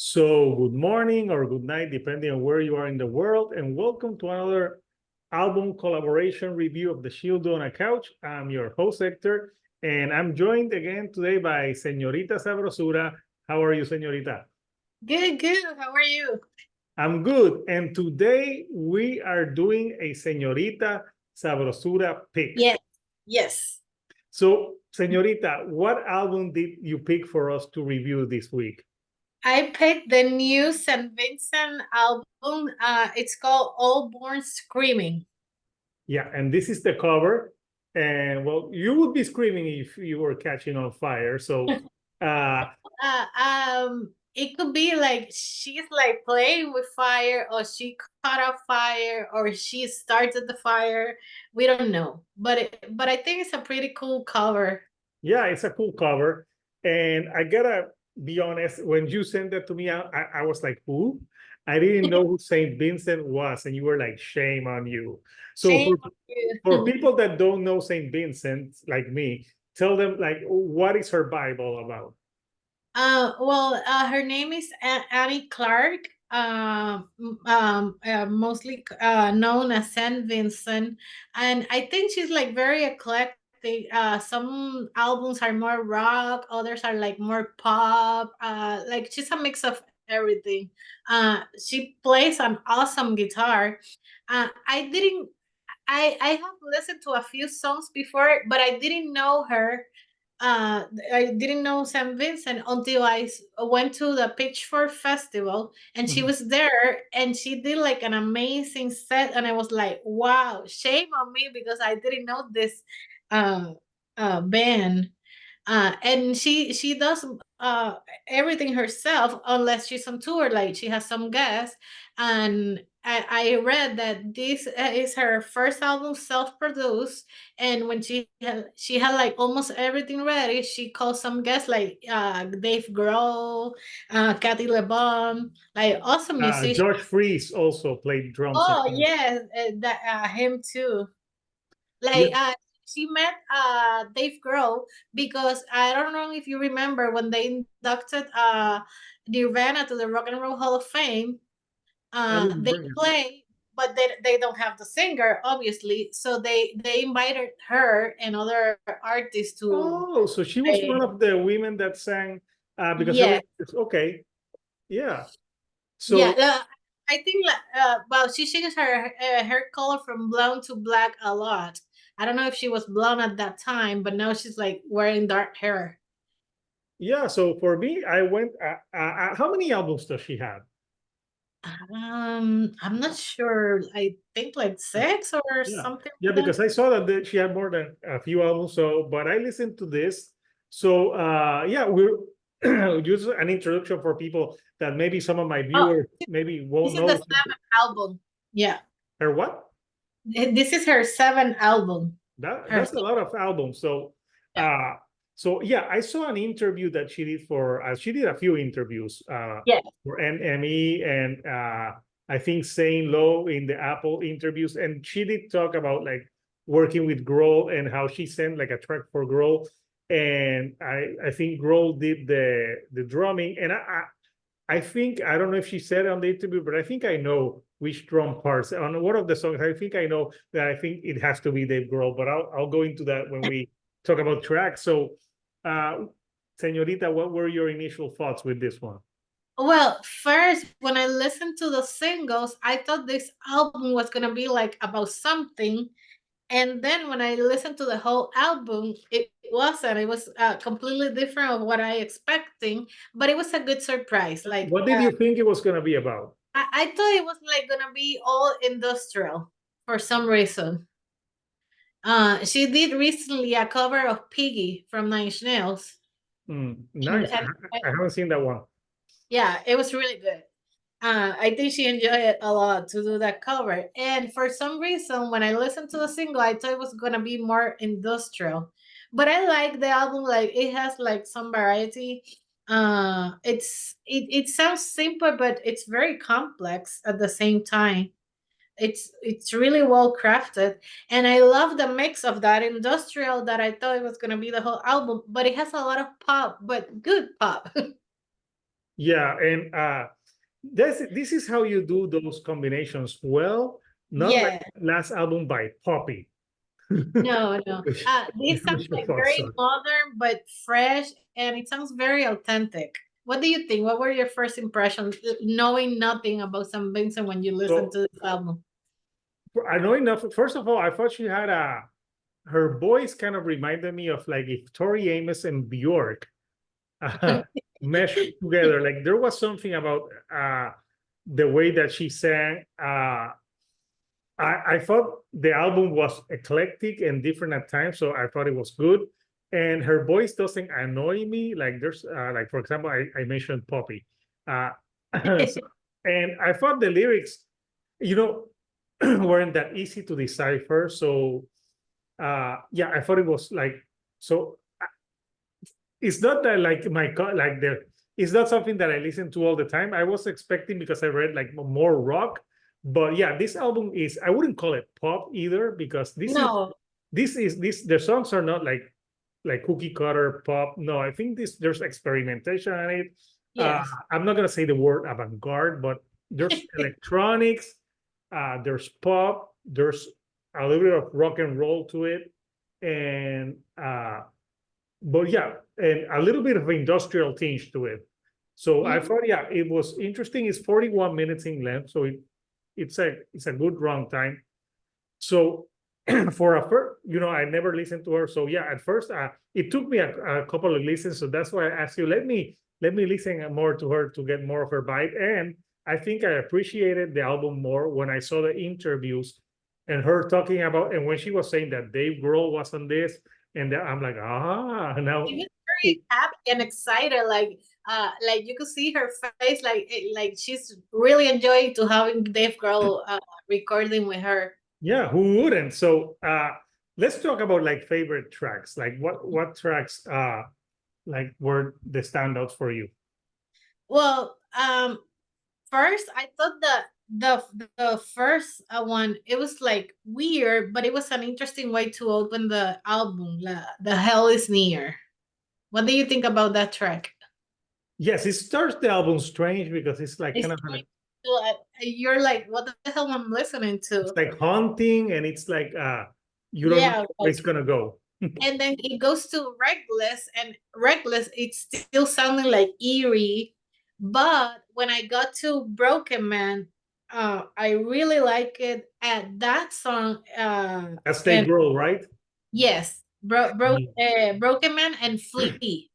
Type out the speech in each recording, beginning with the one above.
So, good morning or good night, depending on where you are in the world, and welcome to another album collaboration review of The Shield on a Couch. I'm your host, Hector, and I'm joined again today by Señorita Sabrosura. How are you, Señorita? Good, good. How are you? I'm good, and today we are doing a Señorita Sabrosura pick. Yes, yes. So, Señorita, what album did you pick for us to review this week? I picked the new St. Vincent album. It's called All Born Screaming. Yeah, and this is the cover. And well, you would be screaming if you were catching on fire. So It could be like she's like playing with fire, or she caught a fire, or she started the fire. We don't know, but I think it's a pretty cool cover. yeah, it's a cool cover. And I gotta be honest, when you sent that to me, I was like, who? I didn't know who Saint Vincent was, and you were like, shame on you. So Shame on for you. people that don't know Saint Vincent, like me, tell them like what is her Bible about? Her name is Annie Clark, mostly known as Saint Vincent, and I think she's like very eclectic. Some albums are more rock, others are like more pop. Like she's a mix of everything. She plays an awesome guitar. I didn't. I have listened to a few songs before, but I didn't know her. I didn't know St. Vincent until went to the Pitchfork Festival, and she Mhm. was there, and she did like an amazing set, and I was like, wow, shame on me because I didn't know this uh, band. And she does everything herself unless she's on tour, like she has some guests. And I read that this is her first album self-produced, and when she had like almost everything ready, she called some guests like Dave Grohl, Kathy LeBon, like awesome musicians. George Freese also played drums. Oh yeah, that him too. Yeah. Like she met Dave Grohl because I don't know if you remember when they inducted Nirvana to the Rock and Roll Hall of Fame. I They remember. play, but they don't have the singer, obviously. So they invited her and other artists to Oh, so she was play. one of the women that sang because Yeah, it's okay. Yeah. yeah. So I think well, she changes her hair color from blonde to black a lot. I don't know if she was blonde at that time, but now she's like wearing dark hair. yeah, so for me, I went. How many albums does she have? I'm not sure. I think like six or Yeah, something yeah, like that. because I saw that she had more than a few albums. So, but I listened to this. So, yeah, we're use an introduction for people that maybe some of my Oh, viewers maybe this won't is the know seventh album. Yeah, her what. this is her seventh album. Her That's a lot of albums. So yeah. yeah, I saw an interview that she did for she did a few interviews Yeah. for NME and I think saying low in the Apple interviews, and she did talk about like working with Grohl and how she sent like a track for Grohl, and I think Grohl did the drumming, and I think I don't know if she said it on the interview, but I think I know which drum parts on one of the songs. I think I know that I think it has to be Dave Grohl, but I'll go into that when we talk about tracks. So, uh, Señorita, what were your initial thoughts with this one? Well, first, when I listened to the singles, I thought this album was gonna be like about something. And then when I listened to the whole album, it wasn't. It was completely different of what I expecting, but it was a good surprise. Like What did you think it was going to be about? I thought it was like gonna be all industrial for some reason. She did recently a cover of Piggy from Nine Inch Nails, and, Nice. and I haven't seen that one. yeah, it was really good. I think she enjoyed it a lot to do that cover. And for some reason, when I listened to the single, I thought it was gonna be more industrial. But I like the album; like it has like some variety. It sounds simple, but it's very complex at the same time. It's really well crafted, and I love the mix of that industrial that I thought it was gonna be the whole album. But it has a lot of pop, but good pop. Yeah, and this is how you do those combinations well, not like Yeah. last album by Poppy, No, no. which, This sounds which I like thought very sucked. modern but fresh, and it sounds very authentic. What do you think? What were your first impressions, knowing nothing about St. Vincent when you listened So to this album? I know enough. First of all, I thought she had her voice kind of reminded me of like if Tori Amos and Bjork uh, meshed together. Like there was something about the way that she sang. I thought the album was eclectic and different at times, so I thought it was good. And her voice doesn't annoy me. Like there's like for example, I mentioned Poppy. Uh, so, and I thought the lyrics, you know, weren't that easy to decipher. So yeah, I thought it was like so it's not that like like the it's not something that I listen to all the time. I was expecting because I read like more rock, but yeah, this album is I wouldn't call it pop either because No. this the songs are not like cookie cutter pop. No, I think this there's experimentation in it. Yes. I'm not gonna say the word avant-garde, but there's electronics, there's pop, there's a little bit of rock and roll to it, and but yeah, and a little bit of industrial tinge to it. So I Mhm. thought, yeah, it was interesting. It's 41 minutes in length, so it's a good runtime. So for a first, I never listened to her. So yeah, at first, it took me a couple of listens. So that's why I asked you, let me listen more to her to get more of her vibe. And I think I appreciated the album more when I saw the interviews and her talking about, and when she was saying that Dave Grohl was on this, and I'm like, She now was very happy and excited, like you could see her face, like she's really enjoying to having Dave Grohl recording with her. yeah, who wouldn't? So let's talk about like favorite tracks. Like what tracks like were the standouts for you? Well, first I thought that the first one, it was like weird, but it was an interesting way to open the album. The Hell is Near. What do you think about that track? Yes, it starts the album strange because it's like It's kind of like like, you're like, what the hell am I listening it's to? like haunting and it's like you don't know Yeah, where it's gonna go. and then it goes to Reckless, and Reckless, it's still sounding like eerie. But when I got to Broken Man, I really like it at that song. That's Dave And Grohl, right? yes, Yeah. Broken Man and Flea.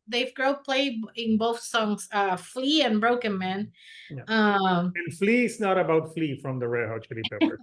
Dave Grohl played in both songs, Flea and Broken Man. Yeah. Um, And Flea is not about Flea from the Red Hot Chili Peppers.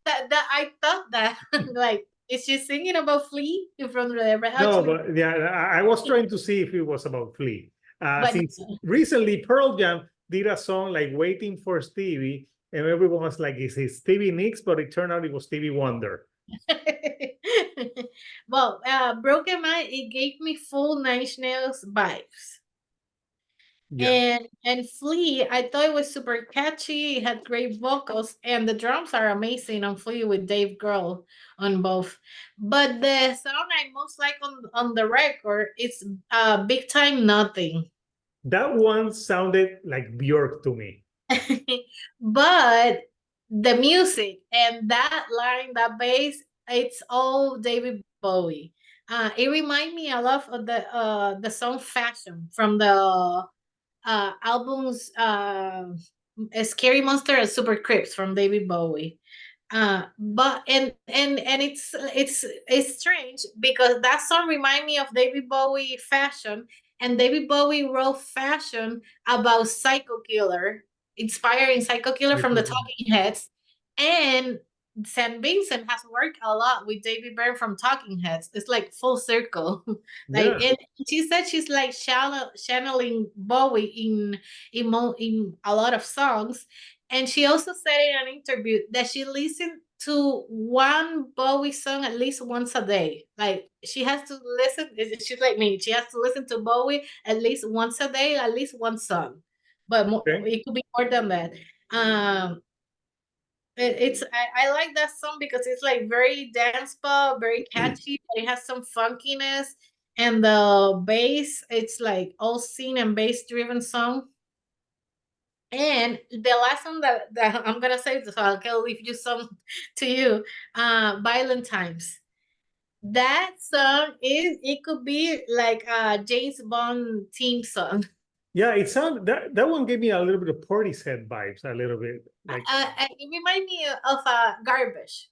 that I thought that like, is she singing about Flea from the Red Hot No, Chili? but yeah, I was trying to see if it was about Flea. But Since recently Pearl Jam did a song like Waiting for Stevie, and everyone was like, is it Stevie Nicks? But it turned out it was Stevie Wonder. well, Broken Man, it gave me full Nine Inch Nails vibes. Yeah. And Flea, I thought it was super catchy. It had great vocals, and the drums are amazing on Flea with Dave Grohl on both. But the song I most like on the record is Big Time Nothing. That one sounded like Bjork to me. But the music and that line, that bass, it's all David Bowie. It reminds me a lot of the song Fashion from the albums, Scary Monster and Super Creeps from David Bowie. But and it's strange because that song remind me of David Bowie Fashion, and David Bowie wrote Fashion about Psycho Killer, inspiring Psycho Killer from the Talking Heads, and St. Vincent has worked a lot with David Byrne from Talking Heads. It's like full circle. Like, Yeah. and she said she's like channeling Bowie in a lot of songs. And she also said in an interview that she listened to one Bowie song at least once a day. Like, she has to listen. She's like me. She has to listen to Bowie at least once a day, at least one song. But Okay. it could be more than that. Um, I like that song because it's like very dance pop, very catchy, but it has some funkiness. and the bass, it's like all scene and bass driven song. And the last song that I'm gonna say, so I'll leave you some to you, Violent Times. That song it could be like a James Bond theme song. Yeah, it sounded that one gave me a little bit of Portishead vibes, a little bit like. It reminds me of a Garbage.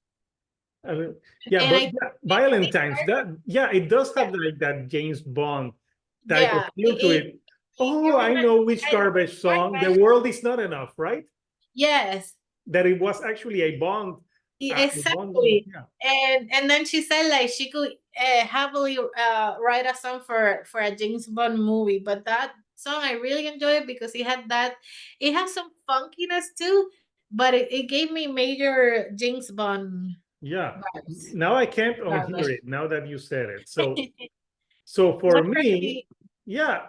A little, yeah, And but I yeah, think Violent Times. That yeah, it does yeah, have like that James Bond type of yeah, feel to it. it Oh, I reminds know which I, Garbage song. The Garbage. world is not enough, right? Yes, That it was actually a Bond. exactly. Yeah, And then she said like she could happily write a song for a James Bond movie, but that song I really enjoyed it because it has some funkiness too, but it gave me major James Bond yeah. vibes. Now I can't unhear Garbage. it. Now that you said it, so for What me, yeah,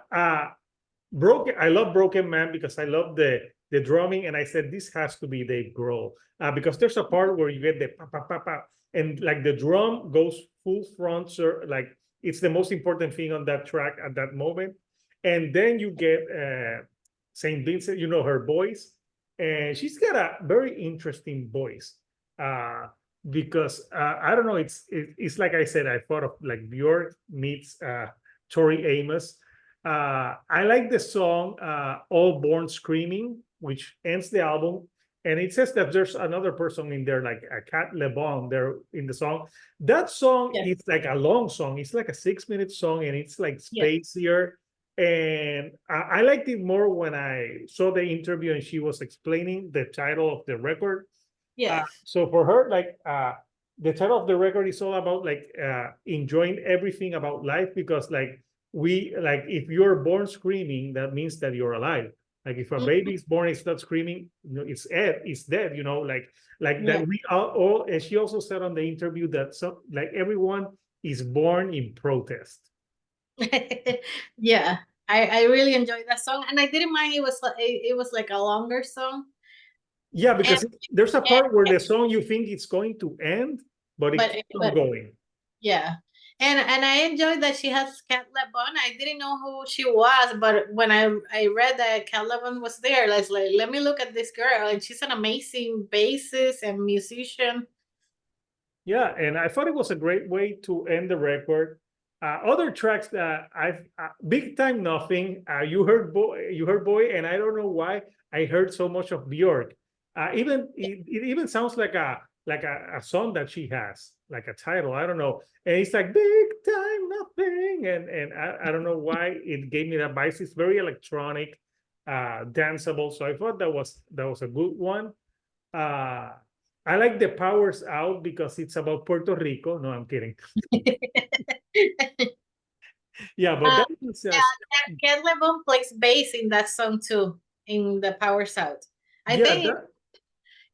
Broken. I love Broken Man because I love the drumming, and I said this has to be Dave Grohl because there's a part where you get the pa pa pa pa, and like the drum goes full front, sir. Like it's the most important thing on that track at that moment, and then you get Saint Vincent. You know her voice, and she's got a very interesting voice. Uh, because I don't know, it's like I said, I thought of like Björk meets Tori Amos. I like the song All Born Screaming, which ends the album. And it says that there's another person in there, like a Cat LeBon there in the song. That song Yes, is like a long song. It's like a 6 minute song and it's like yes, spacier. And I liked it more when I saw the interview and she was explaining the title of the record. yes, So for her, like the title of the record is all about like enjoying everything about life because like if you're born screaming, that means that you're alive. Like if a baby is born, it's not screaming, it's dead, like yeah, that we are all, and she also said on the interview that some like everyone is born in protest. yeah. I really enjoyed that song, and I didn't mind it was like a longer song, Yeah, and, because there's a and part where the song you think it's going to end, but it keeps on but going. yeah, and I enjoyed that she has Cat LeBon. I didn't know who she was, but when I read that Cat LeBon was there, I was like, let me look at this girl, and she's an amazing bassist and musician. Yeah, and I thought it was a great way to end the record. Other tracks that I've Big Time Nothing. You heard Boy, and I don't know why I heard so much of Bjork. Even it even sounds like a song that she has, like a title. I don't know, and it's like Big Time Nothing, and I don't know why it gave me that vibe. It's very electronic, danceable. So I thought that was a good one. Uh, I like the Powers Out because it's about Puerto Rico. No, I'm kidding. Yeah, but uh, that was just yeah, Cat LeBon plays bass in that song too, in the Power South. I yeah. think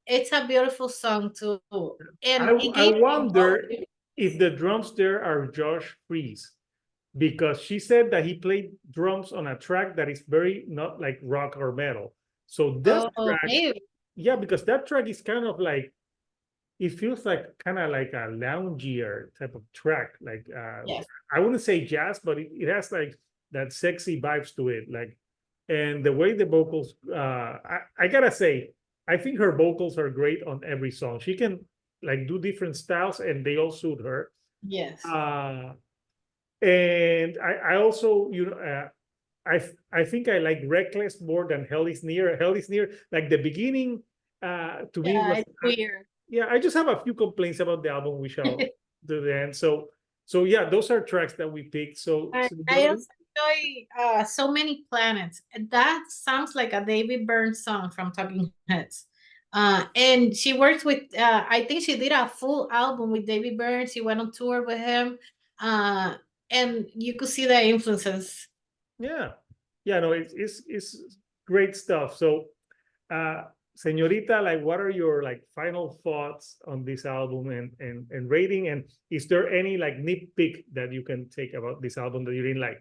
it's a beautiful song too, I and it I gave me both. wonder if the drums there are Josh Freese because she said that he played drums on a track that is very not like rock or metal. So that Oh, track, maybe. yeah, because that track is kind of like it feels like kind of like a loungier type of track. Like Yes. I wouldn't say jazz, but it has like that sexy vibes to it. Like, and the way the vocals, I gotta say, I think her vocals are great on every song. She can like do different styles, and they all suit her. Yes. Uh, and I also, I think I like Reckless more than Hell is Near. Hell is Near, like the beginning, to me Yeah, was it's weird. yeah, I just have a few complaints about the album, which I'll do then. So yeah, those are tracks that we picked. So I also enjoy So Many Planets. That sounds like a David Byrne song from Talking Heads. And she worked with I think she did a full album with David Byrne. She went on tour with him. Uh and you could see the influences. yeah, yeah, no, it's great stuff. So, uh, Señorita, like, what are your like final thoughts on this album and rating? And is there any like nitpick that you can take about this album that you didn't like?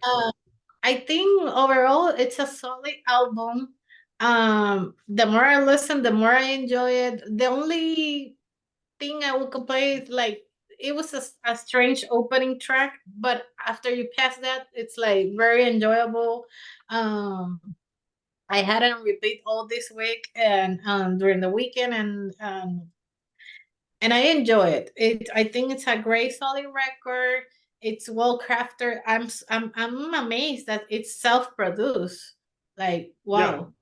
I think overall it's a solid album. The more I listen, the more I enjoy it. The only thing I would complain is like it was a strange opening track, but after you pass that, it's like very enjoyable. Um, I had it on repeat all this week and during the weekend, and I enjoy it. I think it's a great solid record. It's well crafted. I'm amazed that it's self produced. Like Yeah, wow.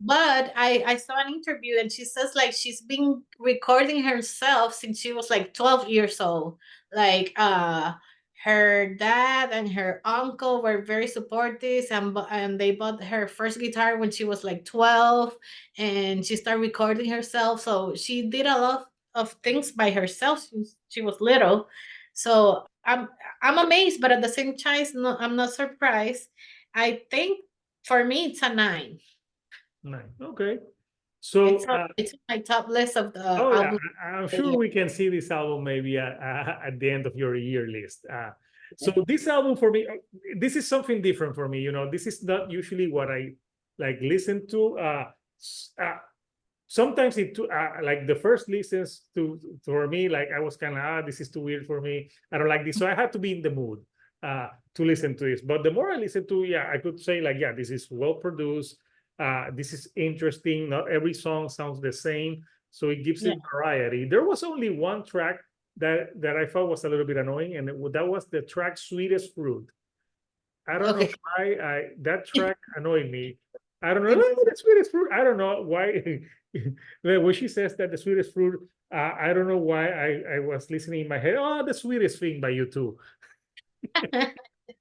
But I saw an interview and she says like she's been recording herself since she was like 12 years old. Like her dad and her uncle were very supportive and they bought her first guitar when she was like 12 and she started recording herself. So she did a lot of things by herself since she was little. So I'm amazed, but at the same time, no, I'm not surprised. I think for me it's a 9. nice. Okay. So, It's on my top list of the oh yeah, album. I'm of the sure year. we can see this album maybe at the end of your year list. So this album for me, this is something different for me. You know, this is not usually what I like listen to. Sometimes like the first listens to for me, like I was kind of this is too weird for me. I don't like this, so I had to be in the mood to listen to this. But the more I listen to, yeah, I could say like, yeah, this is well produced. This is interesting. Not every song sounds the same, so it gives Yeah. it variety. There was only one track that I thought was a little bit annoying, and that was the track "Sweetest Fruit." I don't know Okay. why that track annoyed me. I don't know. "Oh, the sweetest fruit. I don't know why. When she says that the sweetest fruit, I don't know why I was listening in my head. Oh, the sweetest thing by you too.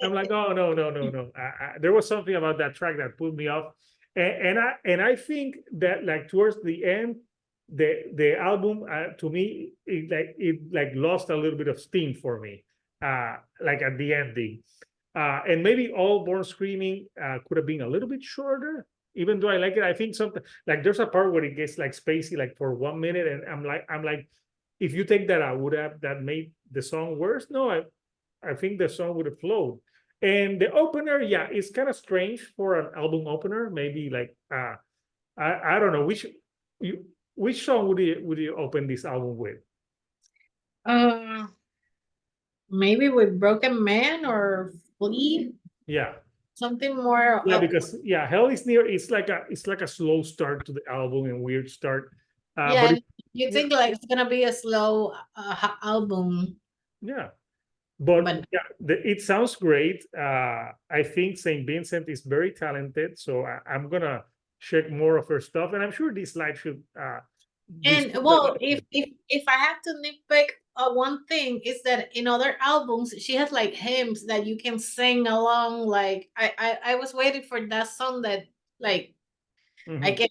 I'm like, oh no, no, no, no. There was something about that track that put me off, and I think that like towards the end, the album to me it lost a little bit of steam for me, like at the ending, and maybe All Born Screaming could have been a little bit shorter. Even though I like it, I think something like there's a part where it gets like spacey, like for 1 minute, and I'm like, if you take that out, would have that made the song worse? No, I think the song would have flowed. And the opener, yeah, it's kind of strange for an album opener. Maybe like I don't know you which song would you open this album with? uh, maybe with Broken Man or Flea, Yeah. something more Yeah, up. because yeah, Hell is Near. It's like a slow start to the album and weird start. Yeah, But and you yeah, think like it's gonna be a slow album, yeah. But but yeah, it sounds great. I think Saint Vincent is very talented, so I'm gonna check more of her stuff, and I'm sure this live should this. and well, if I have to nitpick one thing is that in other albums she has like hymns that you can sing along. Like I was waiting for that song that like I Mhm. can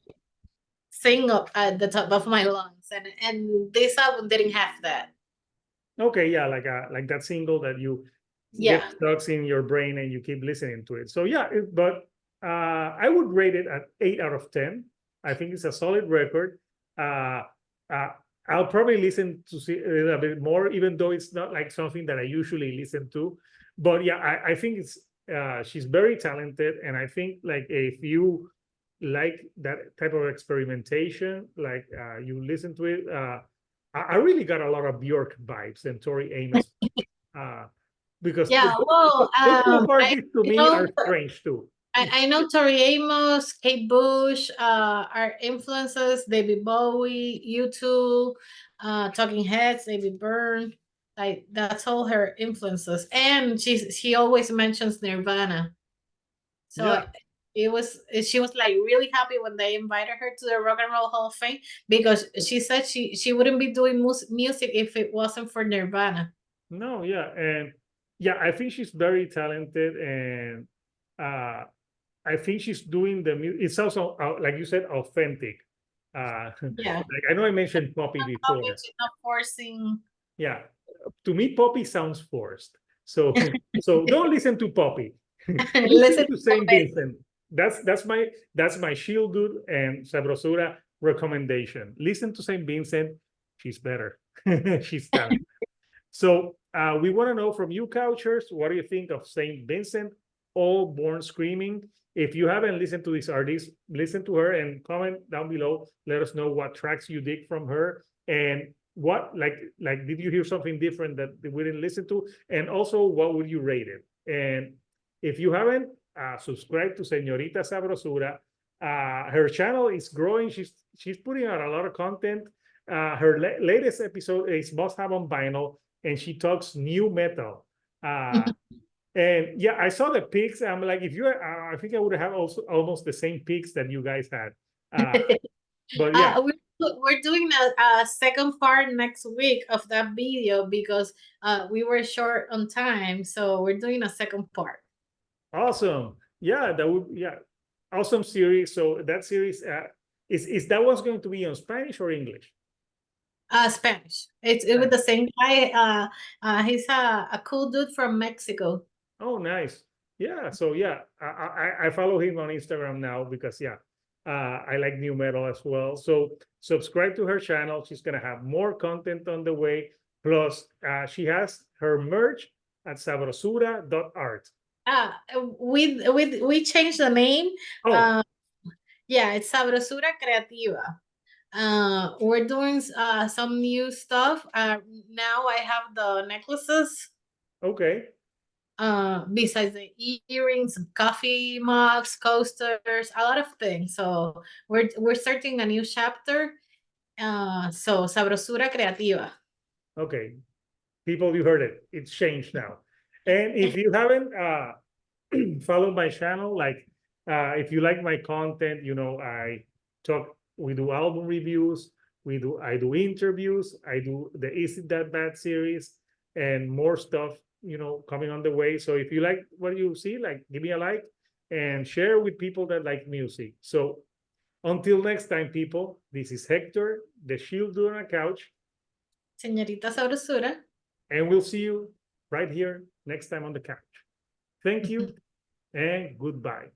sing up at the top of my lungs, and this album didn't have that. Okay, yeah, like that single that you get Yeah, stuck in your brain and you keep listening to it. So yeah, but I would rate it at 8 out of 10. I think it's a solid record. Uh, uh, I'll probably listen to see a little bit more, even though it's not like something that I usually listen to. But yeah, I think it's she's very talented, and I think like if you like that type of experimentation, like you listen to it. I really got a lot of Bjork vibes and Tori Amos uh, because yeah. Well, those two I artists to me know are strange too. I know Tori Amos, Kate Bush are influences. David Bowie, U2, Talking Heads, David Byrne. Like that's all her influences, and she always mentions Nirvana. So Yeah, it was she was like really happy when they invited her to the Rock and Roll Hall of Fame because she said she wouldn't be doing music if it wasn't for Nirvana. no, yeah, and yeah, I think she's very talented, and uh, I think she's doing the music. It's also like you said, authentic. Yeah, Like I know I mentioned Poppy not copying, before. she's not forcing. Yeah, to me, Poppy sounds forced. So don't listen to Poppy. Listen Listen to to Saint it. Vincent. That's my Shield Dude and Sabrosura recommendation. Listen to Saint Vincent. She's better. She's talented. So we want to know from you, Couchers, what do you think of Saint Vincent, All Born Screaming? If you haven't listened to this artist, listen to her and comment down below. Let us know what tracks you dig from her. And what like did you hear something different that we didn't listen to? And also, what would you rate it? And if you haven't subscribed to Señorita Sabrosura, her channel is growing. She's putting out a lot of content. Her latest episode is Must Have on Vinyl, and she talks new metal. And yeah, I saw the pics. I'm like, if you, I think I would have also almost the same pics that you guys had. But yeah, we're doing a second part next week of that video because we were short on time, so we're doing a second part. awesome. Yeah, that would awesome series. So that series is that was going to be on Spanish or English? Spanish. It's with the same guy. He's a cool dude from Mexico. Oh, nice. Yeah. So yeah, I follow him on Instagram now because yeah, I like new metal as well. So subscribe to her channel. She's gonna have more content on the way. Plus, she has her merch at sabrosura.art. We changed the name. Oh, Yeah, it's Sabrosura Creativa. We're doing some new stuff. Now I have the necklaces. okay. Besides the earrings, coffee mugs, coasters, a lot of things. So we're starting a new chapter. So Sabrosura Creativa. Okay. People, you heard it. It's changed now. And if you haven't followed my channel, like if you like my content, you know, we do album reviews, I do interviews, I do the Is It That Bad series, and more stuff, you know, coming on the way. So if you like what you see, like give me a like and share with people that like music. So until next time, people, this is Hector, the shield dude on a couch, Señorita Sabrosura. and we'll see you right here next time on the couch. Thank you and goodbye.